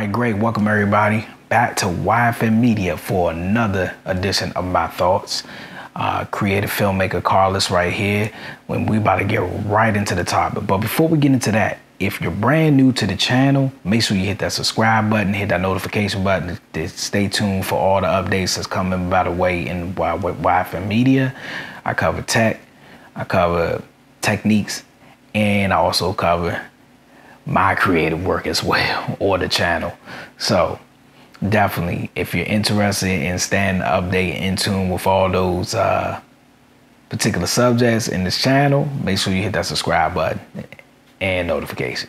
right, great. Welcome everybody back to Y.F.M Media for another edition of my thoughts. Creative filmmaker Carlos right here. When we about to get right into the topic, but before we get into that, if you're brand new to the channel, make sure you hit that subscribe button, hit that notification button to stay tuned for all the updates that's coming by the way in Y.F.M Media. I cover tech, I cover techniques, and I also cover my creative work as well, or the channel. So definitely, if you're interested in staying updated, in tune with all those particular subjects in this channel, make sure you hit that subscribe button and notification.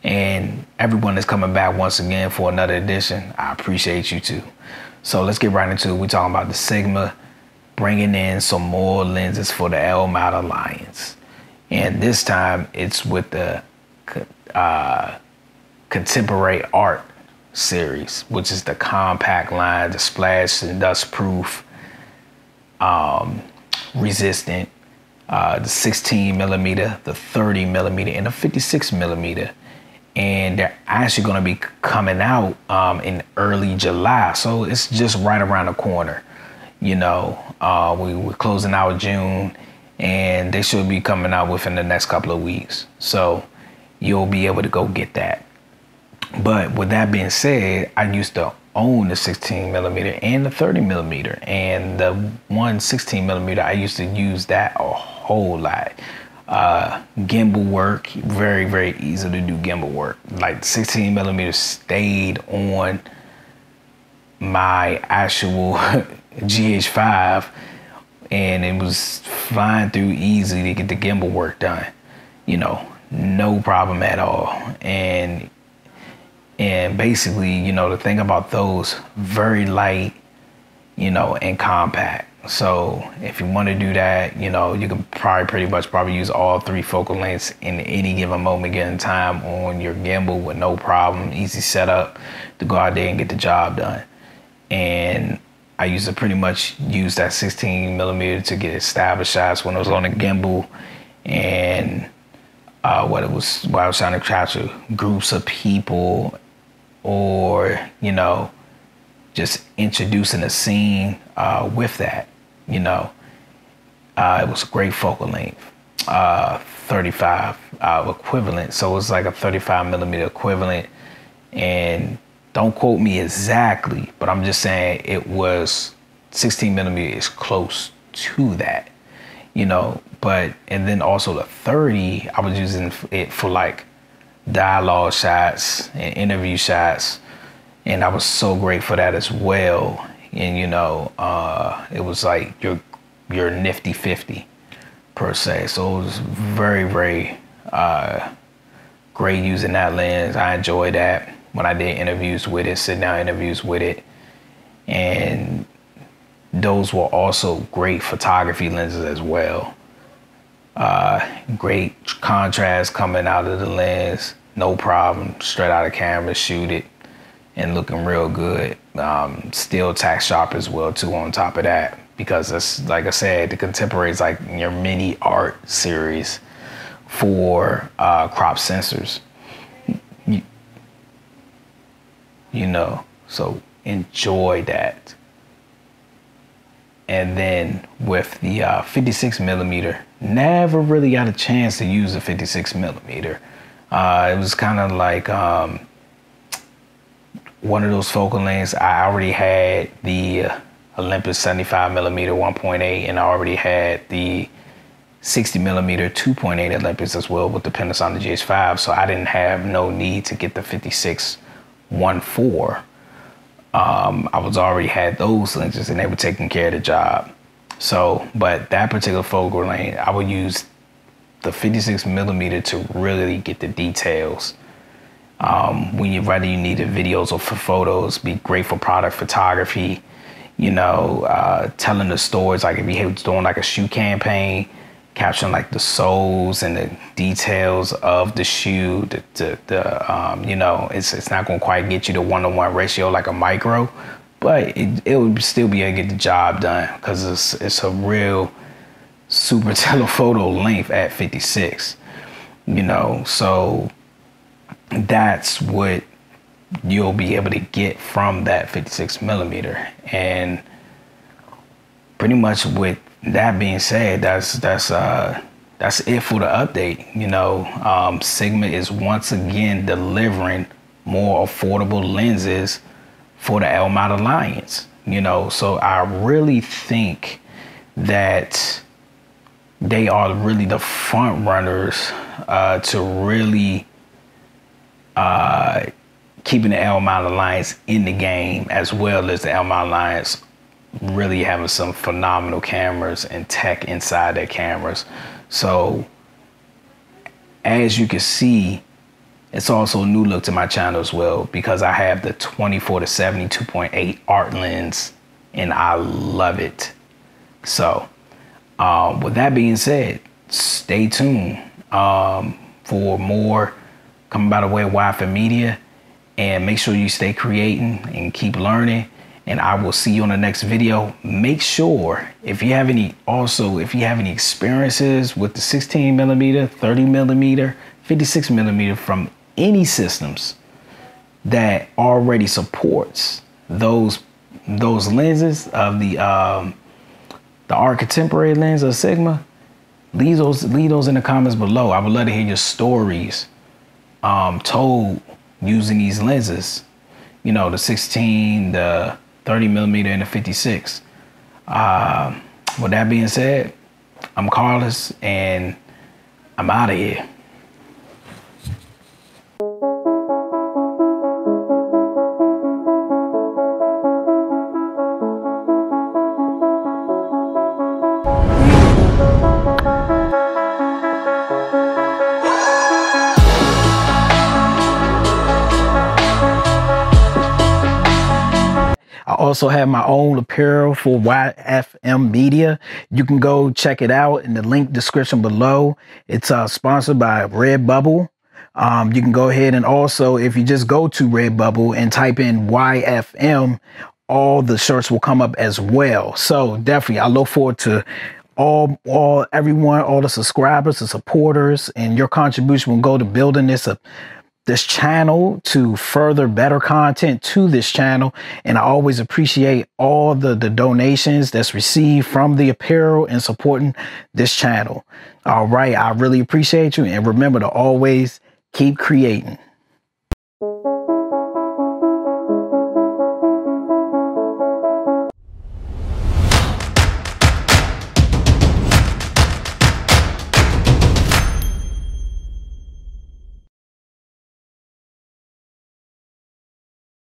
And everyone that's coming back once again for another edition, I appreciate you too. So let's get right into it. We're talking about the Sigma, bringing in some more lenses for the L-mount Alliance. And this time it's with the contemporary art series, which is the compact line, the splash and dust proof, resistant, the 16mm, the 30mm, and the 56mm. And they're actually going to be coming out in early July, so it's just right around the corner. You know, we're closing out June, and they should be coming out within the next couple of weeks. So you'll be able to go get that. But with that being said, I used to own the 16mm and the 30mm, and the 16mm, I used to use that a whole lot. Gimbal work, very, very easy to do gimbal work. Like the 16mm stayed on my actual GH5, and it was flying through easy to get the gimbal work done. You know, no problem at all. And basically, you know, the thing about those, very light, you know, and compact. So if you want to do that, you know, you can pretty much use all three focal lengths in any given moment, given time on your gimbal with no problem. Easy setup to go out there and get the job done. And I used to pretty much use that 16mm to get established shots when I was on the gimbal, and while I was trying to capture groups of people, or, you know, just introducing a scene with that, you know. It was a great focal length, 35 equivalent. So it was like a 35mm equivalent. And don't quote me exactly, but I'm just saying it was 16mm is close to that, you know. But, and then also the 30, I was using it for like dialogue shots and interview shots, and I was so great for that as well. And you know, it was like your nifty 50 per se. So it was very, very great using that lens. I enjoyed that when I did interviews with it, sit down interviews with it. And those were also great photography lenses as well. Great contrast coming out of the lens, no problem, straight out of camera, shoot it, and looking real good. Still tack sharp as well too on top of that, because that's, like I said, the contemporary is like your mini art series for crop sensors. You know, so enjoy that. And then with the 56mm, never really got a chance to use the 56mm. It was kind of like one of those focal lengths. I already had the Olympus 75mm 1.8, and I already had the 60mm 2.8 Olympus as well with the Panasonic GH5. So I didn't have no need to get the 56mm 1.4. I was already had those lenses, and they were taking care of the job. So, but that particular focal length, I would use the 56mm to really get the details. When you're ready, you needed videos or for photos, be great for product photography, you know, telling the stories, like if you was doing like a shoe campaign, capturing like the soles and the details of the shoe, you know, it's not going to quite get you the 1-to-1 ratio like a micro, but it would still be able to get the job done, because it's a real super telephoto length at 56, you know. So that's what you'll be able to get from that 56mm. And pretty much with that being said, that's it for the update. You know, Sigma is once again delivering more affordable lenses for the L-mount Alliance. You know, so I really think that they are really the front runners to really keeping the L-mount Alliance in the game, as well as the L-mount Alliance really having some phenomenal cameras and tech inside their cameras. So as you can see, it's also a new look to my channel as well, because I have the 24-70 2.8 art lens and I love it. So with that being said, stay tuned for more coming by the way of Y.F.M media, and make sure you stay creating and keep learning. And I will see you on the next video. Make sure if you have any experiences with the 16mm, 30mm, 56mm from any systems that already supports those lenses of the art contemporary lens of Sigma, leave those in the comments below. I would love to hear your stories told using these lenses, you know, the 16, the 30mm, and the 56. With that being said, I'm Carlos and I'm out of here. I also have my own apparel for Y.F.M media. You can go check it out in the link description below. It's sponsored by Redbubble. You can go ahead and also, if you just go to Redbubble and type in Y.F.M, all the shirts will come up as well. So definitely, I look forward to everyone, all the subscribers, the supporters, and your contribution will go to building this channel to further better content to this channel. And I always appreciate all the donations that's received from the apparel and supporting this channel. All right, I really appreciate you, and remember to always keep creating.